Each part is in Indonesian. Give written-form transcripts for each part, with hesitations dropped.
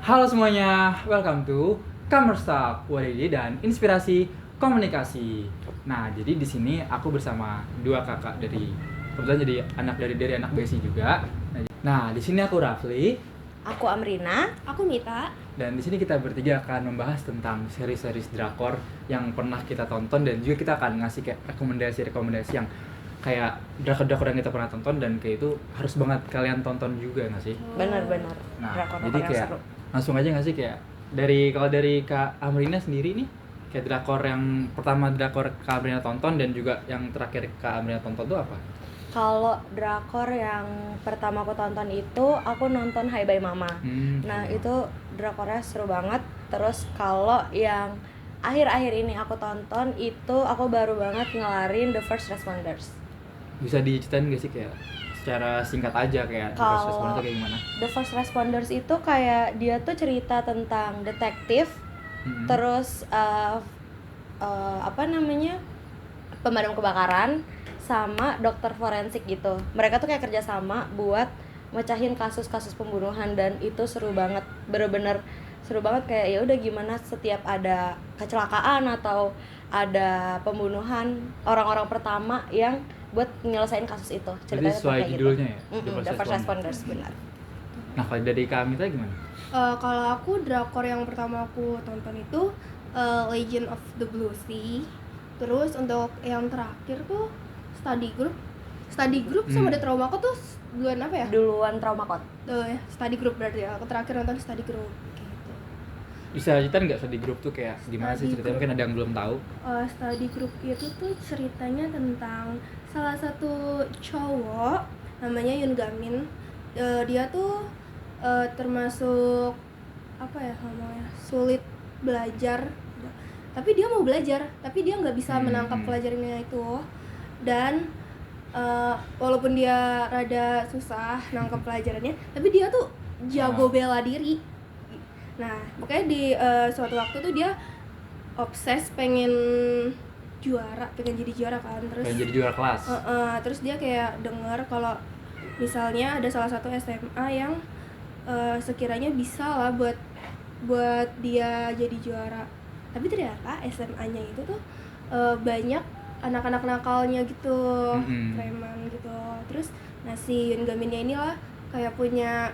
Halo semuanya, welcome to Commerce Talk, wadidi dan inspirasi komunikasi. Nah, jadi di sini aku bersama dua kakak kebetulan jadi anak dari anak Besi juga. Nah, di sini aku Rafli, aku Amrina, aku Mita. Dan di sini kita bertiga akan membahas tentang seri-seri drakor yang pernah kita tonton, dan juga kita akan ngasih kayak rekomendasi-rekomendasi yang kayak drakor-drakor yang kita pernah tonton dan kayak itu harus banget kalian tonton juga nggak sih? Benar-benar. Nah, Drakor-drakor jadi yang kayak seru. langsung aja nggak sih kayak kalau dari Kak Amrina sendiri nih, kayak drakor yang pertama drakor Kak Amrina tonton dan juga yang terakhir Kak Amrina tonton tuh apa? Kalau drakor yang pertama aku tonton itu aku nonton Hai Bye Mama. Nah, itu drakornya seru banget. Terus kalau yang akhir-akhir ini aku tonton itu aku baru banget ngelarin The First Responders. Bisa diceritain nggak sih kayak secara singkat aja kayak The First Responders kayak gimana? The First Responders itu kayak dia tuh cerita tentang detektif, terus pemadam kebakaran sama dokter forensik gitu. Mereka tuh kayak kerjasama buat mecahin kasus-kasus pembunuhan, dan itu seru banget, bener-bener seru banget. Kayak ya udah gimana setiap ada kecelakaan atau ada pembunuhan, orang-orang pertama yang buat nyelesain kasus itu. Ceritanya sesuai judulnya gitu. Ya? The First Responders, benar. Nah, kalau dari Kak Mita gimana? Kalau aku drakor yang pertama aku tonton itu Legend of the Blue Sea. Terus untuk yang terakhir tuh Study Group sama The Trauma Code tuh duluan apa ya? Duluan Trauma Code. Ya, Study Group berarti ya. Aku terakhir nonton Study Group gitu. Bisa ceritain nggak Study Group tuh kayak gimana sih ceritanya? Mungkin ada yang belum tahu. Study Group itu tuh ceritanya tentang salah satu cowok namanya Yoon Gamin. Dia tuh termasuk apa ya namanya, sulit belajar, tapi dia mau belajar, tapi dia nggak bisa menangkap pelajarannya itu. Dan walaupun dia rada susah nangkap pelajarannya, tapi dia tuh jago bela diri. Nah, makanya di suatu waktu tuh dia obses pengen jadi juara kan, terus pengen jadi juara kelas. Terus dia kayak dengar kalau misalnya ada salah satu SMA yang sekiranya bisa lah buat dia jadi juara. Tapi ternyata SMA-nya itu tuh banyak anak-anak nakalnya gitu, preman gitu. Terus si Yoon Gaminnya inilah kayak punya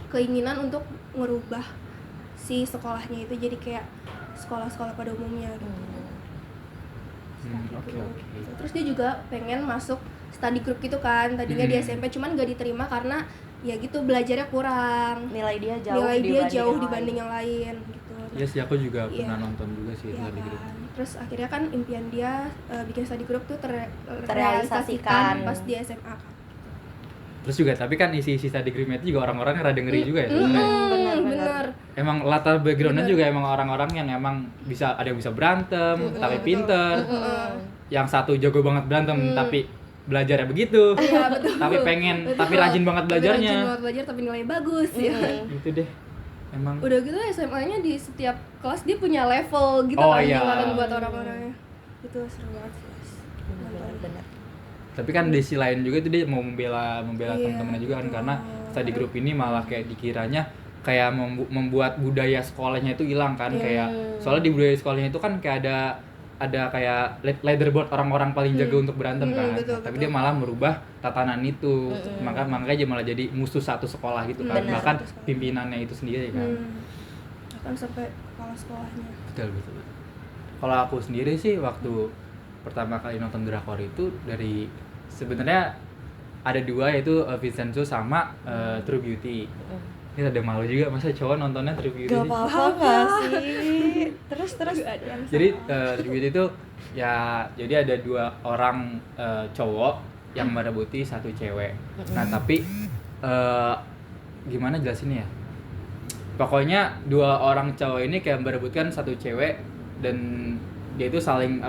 keinginan untuk ngerubah si sekolahnya itu jadi kayak sekolah-sekolah pada umumnya gitu. Okay. Terus dia juga pengen masuk study group gitu kan, tadinya di SMP, cuman gak diterima karena ya gitu belajarnya kurang, nilai dia jauh dibanding yang lain gitu. Iya sih, aku juga pernah nonton juga sih itu study group. Terus akhirnya kan impian dia bikin study group tuh terrealisasikan pas di SMA kan. Terus juga tapi kan isi study groupnya itu juga orang-orang yang rada ngeri juga ya Bener. Emang latar backgroundnya juga emang orang-orang yang emang ada yang bisa berantem tapi pinter, yang satu jago banget berantem tapi belajarnya begitu. Iya, betul. Tapi rajin banget belajarnya. Rajin banget belajar tapi nilai bagus ya. Gitu deh. Emang udah gitu SMA-nya di setiap kelas dia punya level gitu kan, yang buat orang-orangnya. Itu seru banget sih. Benar. Tapi kan di sisi lain juga itu dia mau membela teman-temannya juga kan, karena study group ini malah kayak dikiranya kayak membuat budaya sekolahnya itu hilang kan. Kayak soalnya di budaya sekolahnya itu kan kayak ada kayak leaderboard orang-orang paling jago untuk berantem kan. Betul. Tapi dia malah merubah tatanan itu. Makanya dia malah jadi musuh satu sekolah gitu kan. Bahkan pimpinannya itu sendiri kan. Bahkan sampai kepala sekolahnya. Betul. Kalau aku sendiri sih waktu pertama kali nonton drakor itu dari sebenarnya ada dua, yaitu Vincenzo sama True Beauty. Ini ada malu juga masa cowok nontonnya True Beauty. Gak apa-apa nggak sih? Terus. Jadi True Beauty itu ya, jadi ada dua orang cowok yang merebuti satu cewek. Nah tapi gimana jelasinnya ya? Pokoknya dua orang cowok ini kayak merebutkan satu cewek, dan dia itu saling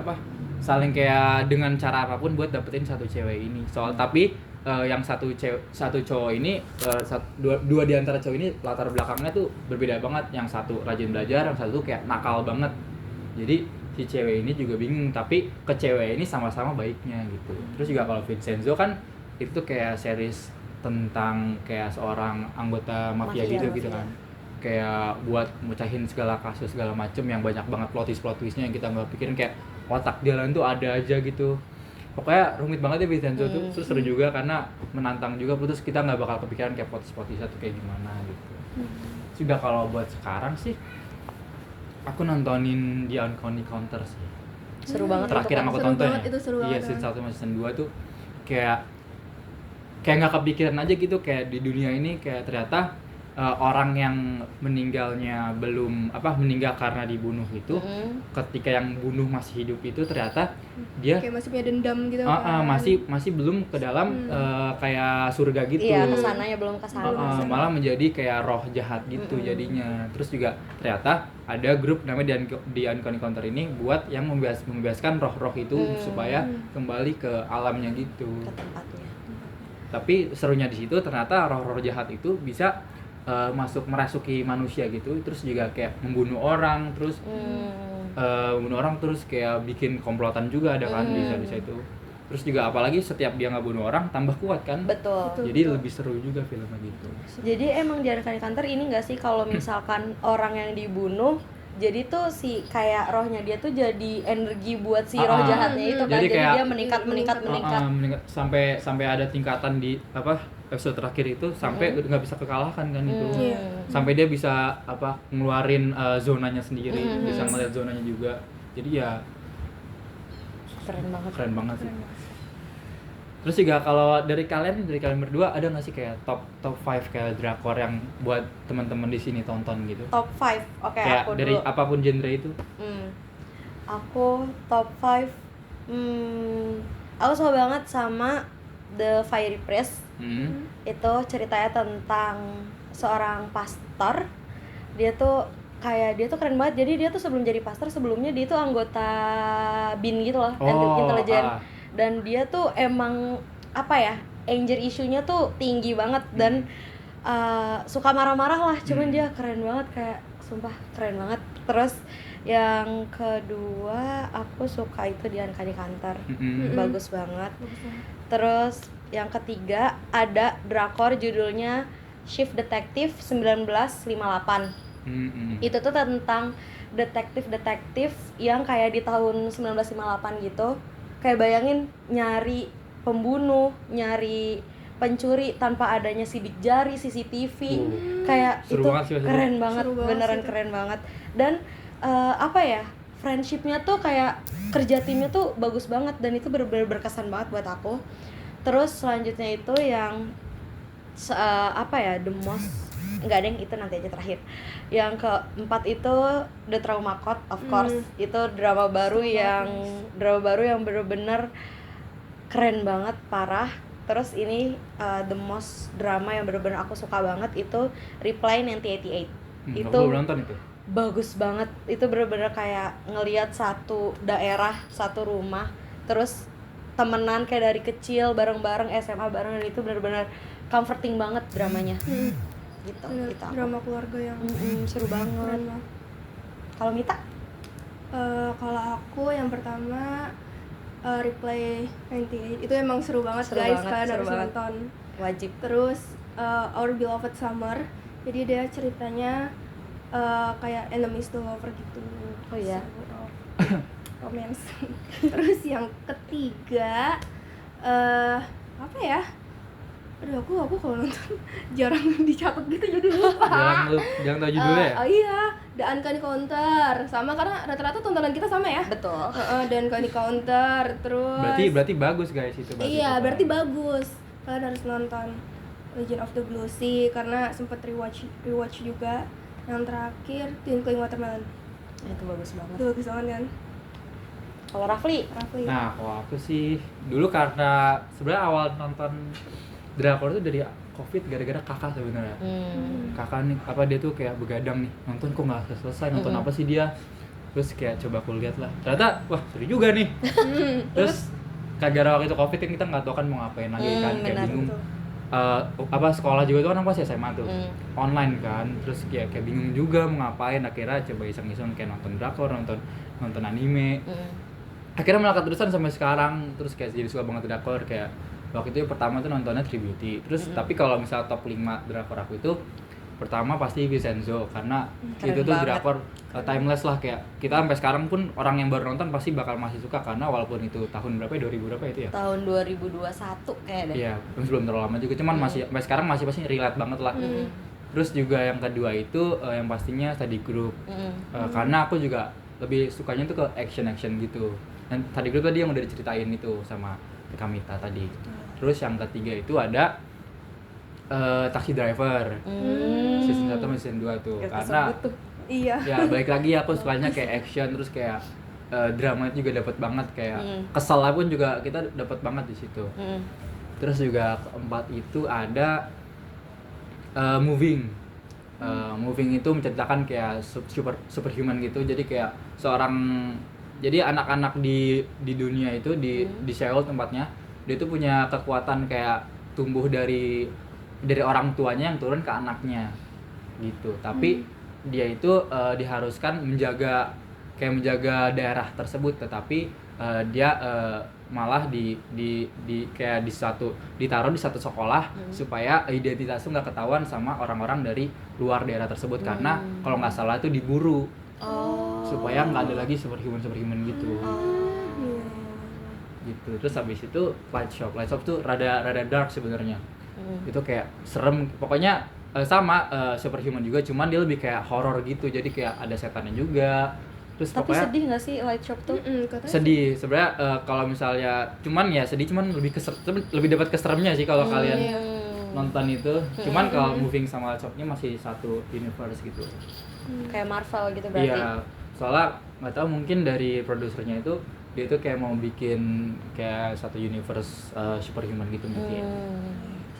kayak dengan cara apapun buat dapetin satu cewek ini. Tapi yang satu cowok ini, dua di antara cowok ini latar belakangnya tuh berbeda banget. Yang satu rajin belajar, yang satu kayak nakal banget. Jadi si cewek ini juga bingung, tapi ke cewek ini sama-sama baiknya gitu. Terus juga kalau Vincenzo kan itu kayak series tentang kayak seorang anggota mafia gitu kan. kayak buat mecahin segala kasus segala macem yang banyak banget plot twistnya yang kita nggak pikirin, kayak otak jalan tuh ada aja gitu. Pokoknya rumit banget ya Vincenzo tuh, terus seru juga karena menantang juga, terus kita nggak bakal kepikiran kayak plot twistnya tuh kayak gimana gitu. Sudah kalau buat sekarang sih aku nontonin The Uncanny Counter sih. Seru banget Terakhir itu yang kan. aku Seru tonton banget, ya. itu seru Iya, banget season kan. 1 sama season 2 tuh kayak nggak kepikiran aja gitu, kayak di dunia ini kayak ternyata orang yang meninggalnya meninggal karena dibunuh itu, ketika yang bunuh masih hidup itu ternyata dia Kayak masih punya dendam gitu kan. masih belum ke dalam kayak surga gitu. Iya, kesananya belum kesana. Malah menjadi kayak roh jahat gitu jadinya. Terus juga ternyata ada grup namanya The Uncanny Counter ini buat yang membebaskan roh-roh itu supaya kembali ke alamnya gitu. Ke tempatnya. Tapi serunya di situ ternyata roh-roh jahat itu bisa merasuki manusia gitu, terus juga kayak membunuh orang, terus kayak bikin komplotan juga ada kan di sana itu. Terus juga apalagi setiap dia nggak bunuh orang tambah kuat kan. Betul. Jadi lebih seru juga filmnya gitu. Jadi emang di Uncanny Counter ini nggak sih kalau misalkan orang yang dibunuh, jadi tuh si kayak rohnya dia tuh jadi energi buat si roh jahatnya itu kan. Jadi Jadi kayak dia meningkat meningkat sampai ada tingkatan di episode terakhir itu sampai nggak bisa kekalahkan kan itu. Sampai dia bisa ngeluarin zonanya sendiri, bisa ngeliat zonanya juga. Jadi ya keren banget sih. Terus juga kalau dari kalian berdua ada nggak sih kayak top 5 kayak drakor yang buat teman-teman di sini tonton gitu? Top 5. Oke, Kayak aku dari dulu. apapun genre itu. Aku top 5. Aku suka banget sama The Fiery Priest. Itu ceritanya tentang seorang pastor. Dia tuh keren banget. Jadi dia tuh sebelum jadi pastor, sebelumnya dia tuh anggota BIN gitu loh, intelijen. Dan dia tuh emang anger issue-nya tuh tinggi banget dan suka marah-marah lah. Cuman dia keren banget, kayak sumpah keren banget. Terus yang kedua aku suka itu di Uncanny Counter. Bagus banget. Terus yang ketiga ada drakor judulnya Shift Detective 1958. Itu tuh tentang detektif yang kayak di tahun 1958 gitu. Kayak bayangin nyari pembunuh, nyari pencuri tanpa adanya sidik jari, CCTV. Kayak Seru itu banget sih, keren banget, Seru banget beneran sih itu. keren banget. Dan friendshipnya tuh kayak kerja timnya tuh bagus banget dan itu bener-bener berkesan banget buat aku. Terus selanjutnya itu yang The Most, enggak deng, itu nanti aja terakhir. Yang keempat itu The Trauma Code, of course. Itu drama baru yang bener-bener keren banget, parah. Terus ini The Most drama yang bener-bener aku suka banget itu Reply 1988. Itu aku belum nonton itu. Bagus banget. Itu bener-bener kayak ngelihat satu daerah, satu rumah, terus temenan kayak dari kecil bareng-bareng, SMA bareng, dan itu bener-bener comforting banget dramanya. Gitu aku. Drama keluarga yang Seru banget. keren banget. Kalau Mita? Kalau aku yang pertama Replay 98 itu emang seru banget, Seru guys, banget, kalian seru harus banget. nonton. Wajib. Terus Our Beloved Summer, jadi dia ceritanya kayak enemies to lover gitu. Oh iya. Romance. Terus yang ketiga apa ya? Aduh, aku kalau nonton jarang dicatat gitu jadi lupa. Jangan tahu judulnya ya? Oh iya, The Uncanny Counter. Sama karena rata-rata tontonan kita sama ya. Betul. The Uncanny Counter, terus Berarti bagus guys itu. iya, berarti bagus. Kalian harus nonton Legend of the Blue Sea karena sempet rewatch juga. Yang terakhir Twinkling Watermelon. Itu bagus banget. Itu bagus banget kan? Kalau Rafli? Nah, kalau aku sih dulu karena sebenarnya awal nonton drakor itu dari COVID gara-gara kakak sebenarnya. Kakak nih, dia tuh kayak begadang nih, nonton kok nggak selesai, nonton apa sih dia? Terus kayak coba aku lihat lah, ternyata wah seru juga nih. Terus gara-gara waktu itu COVID kan kita nggak tahu kan mau ngapain lagi kan, kayak benar, bingung. Sekolah juga tuh kan aku masih SMA tuh, online kan, terus kayak bingung juga mau ngapain. Akhirnya coba iseng-iseng kayak nonton drakor, nonton anime. Akhirnya malah keterusan sampai sekarang, terus kayak jadi suka banget drakor. Kayak waktu itu pertama tuh nontonnya True Beauty. Terus tapi kalau misalnya top 5 drakor aku itu pertama pasti Vincenzo karena Keren itu tuh banget. drakor timeless lah, kayak kita sampai sekarang pun orang yang baru nonton pasti bakal masih suka karena walaupun itu tahun berapa ya, 2000 berapa itu ya? Tahun 2021 kayak deh. Iya, belum terlalu lama juga, cuman masih sampai sekarang masih pasti relate banget lah. Terus juga yang kedua itu yang pastinya Study Group. Karena aku juga lebih sukanya tuh ke action gitu. Dan Study Group tadi yang udah diceritain itu sama Kamita tadi. Terus yang ketiga itu ada Taxi Driver. Season 1 sama season 2 tuh. Gak Karena kesebut tuh. Iya. ya balik lagi aku sukanya kayak action, terus kayak drama juga dapat banget, kayak kesel pun juga kita dapat banget di situ. Terus juga keempat itu ada Moving. Moving itu menceritakan kayak superhuman gitu. Jadi kayak jadi anak-anak di dunia itu di Seoul tempatnya, dia itu punya kekuatan kayak tumbuh dari orang tuanya yang turun ke anaknya gitu. Tapi dia itu diharuskan menjaga daerah tersebut, tetapi dia malah kayak ditaruh di satu sekolah supaya identitasnya nggak ketahuan sama orang-orang dari luar daerah tersebut, karena kalau nggak salah itu diburu supaya nggak ada lagi superhuman gitu. Gitu. Terus habis itu Light Shop tuh rada dark sebenarnya. Itu kayak serem, pokoknya sama superhuman juga, cuman dia lebih kayak horor gitu, jadi kayak ada setannya juga. Terus Tapi pokoknya sedih nggak sih Light Shop tuh? sedih sebenarnya, kalau misalnya cuman lebih lebih dapat keseremnya sih kalau kalian nonton itu. Cuman kalau Moving sama Light Shop-nya masih satu universe gitu. Kayak Marvel gitu berarti. Iya, soalnya nggak tahu, mungkin dari produsernya itu dia itu kayak mau bikin kayak satu universe superhuman gitu mungkin.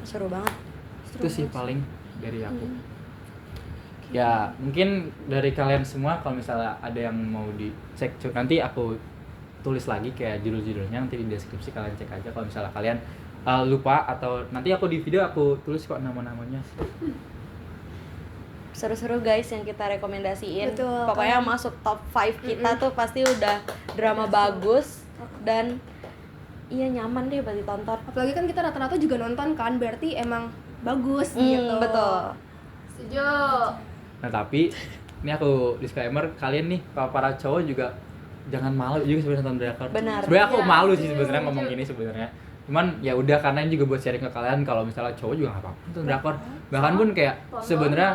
Seru banget. Itu sih paling dari aku. Ya mungkin dari kalian semua kalau misalnya ada yang mau dicek, nanti aku tulis lagi kayak judul-judulnya nanti di deskripsi, kalian cek aja kalau misalnya kalian lupa, atau nanti aku di video aku tulis kok nama-namanya. Seru-seru guys yang kita rekomendasiin. Betul, Pokoknya kan? masuk top 5 kita tuh pasti udah drama bagus dan iya nyaman deh buat ditonton. Apalagi kan kita rata-rata juga nonton kan, berarti emang bagus gitu. Betul. Setuju. Nah tapi ini aku disclaimer, kalian nih kalau para cowok juga jangan malu juga sebenarnya nonton drakor. Benar. Sebenarnya aku Ya, malu sih setuju, sebenarnya ngomong setuju. gini sebenarnya. Cuman ya udah, karena ini juga buat sharing ke kalian kalau misalnya cowok juga nggak apa-apa nonton drakor. Bahkan pun kayak sebenarnya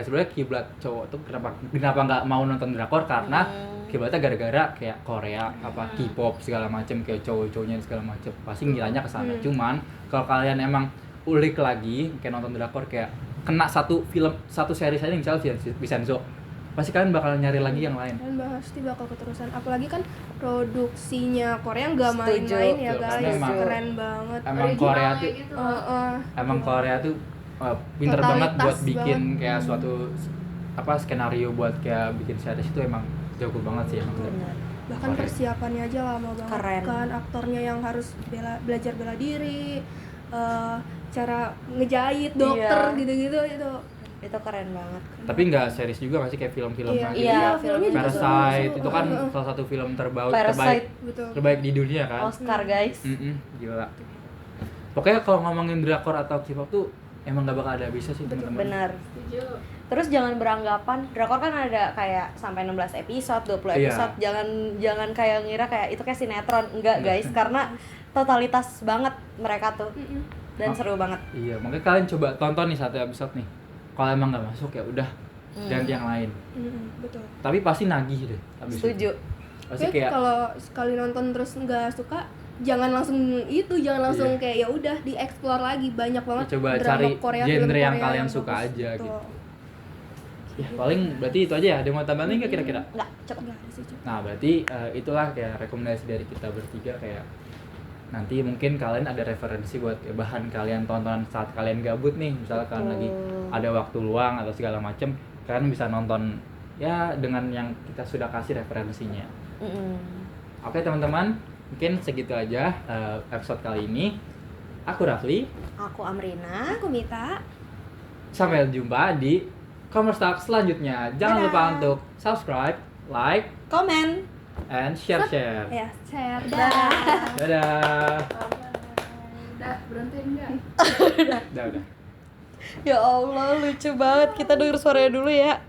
sebenarnya kiblat cowok tuh kenapa nggak mau nonton drakor, karena kiblatnya gara-gara kayak Korea, K-pop segala macem, kayak cowok-cowoknya segala macem pasti ngiranya ke sana. Cuman kalau kalian emang ulik lagi kayak nonton drakor, kayak kena satu series aja misalnya Vincenzo, pasti kalian bakal nyari lagi yang lain. Dan pasti bakal keterusan, apalagi kan produksinya Korea nggak Setuju. main-main ya Betul, guys, karena emang- keren banget. Emang Korea tuh gitu. emang Korea tuh pinter Totalitas banget buat bikin banget. kayak suatu skenario buat kayak bikin series itu emang jago banget sih emang. Benar. Bahkan Korea. persiapannya aja lama banget. Keren. Kan aktornya yang harus belajar bela diri, cara ngejahit dokter Iya. gitu-gitu itu. Itu keren banget. Tapi nggak series juga nggak sih, kayak film-film Iya, gitu. Iya, filmnya juga Parasite seru. itu kan Heeh. salah satu film terbaik Parasite Betul. terbaik di dunia kan. Oscar guys. Gila. Pokoknya kalau ngomongin drakor atau K-pop tuh emang nggak bakal ada habisnya sih teman-teman. Benar. Setuju. Terus jangan beranggapan drakor kan ada kayak sampai 16 episode, 20 Iya. episode. Jangan kayak ngira kayak itu kayak sinetron. Enggak, guys, karena totalitas banget mereka tuh. Dan seru banget. Iya, makanya kalian coba tonton nih satu episode nih. Kalau emang nggak masuk ya udah ganti yang lain. Betul. Tapi pasti nagih deh habis itu. Setuju. Pasti Oke, kayak kalau sekali nonton terus nggak suka, jangan langsung Iya. kayak ya udah dieksplor lagi, banyak banget coba drama cari Korea, genre film yang Korea kalian suka bagus. aja Betul. gitu. Ya, paling berarti itu aja ya. Ada yang mau tambahin nggak kira-kira? Enggak, cukup. Nggak ada sih, cukup. Nah, berarti itulah kayak rekomendasi dari kita bertiga, kayak nanti mungkin kalian ada referensi buat bahan kalian tonton saat kalian gabut nih, misalnya kalian lagi ada waktu luang atau segala macem, kalian bisa nonton ya dengan yang kita sudah kasih referensinya. Oke teman-teman, mungkin segitu aja episode kali ini. Aku Rafli, Aku Amrina. Aku Mita. sampai jumpa di Commerce Talk selanjutnya. Jangan Dadah. lupa untuk subscribe, like, Komen. and share. Ya, share. Dadah. Dadah. Udah berhenti enggak? Udah. Ya Allah, lucu banget. Kita denger suaranya dulu ya.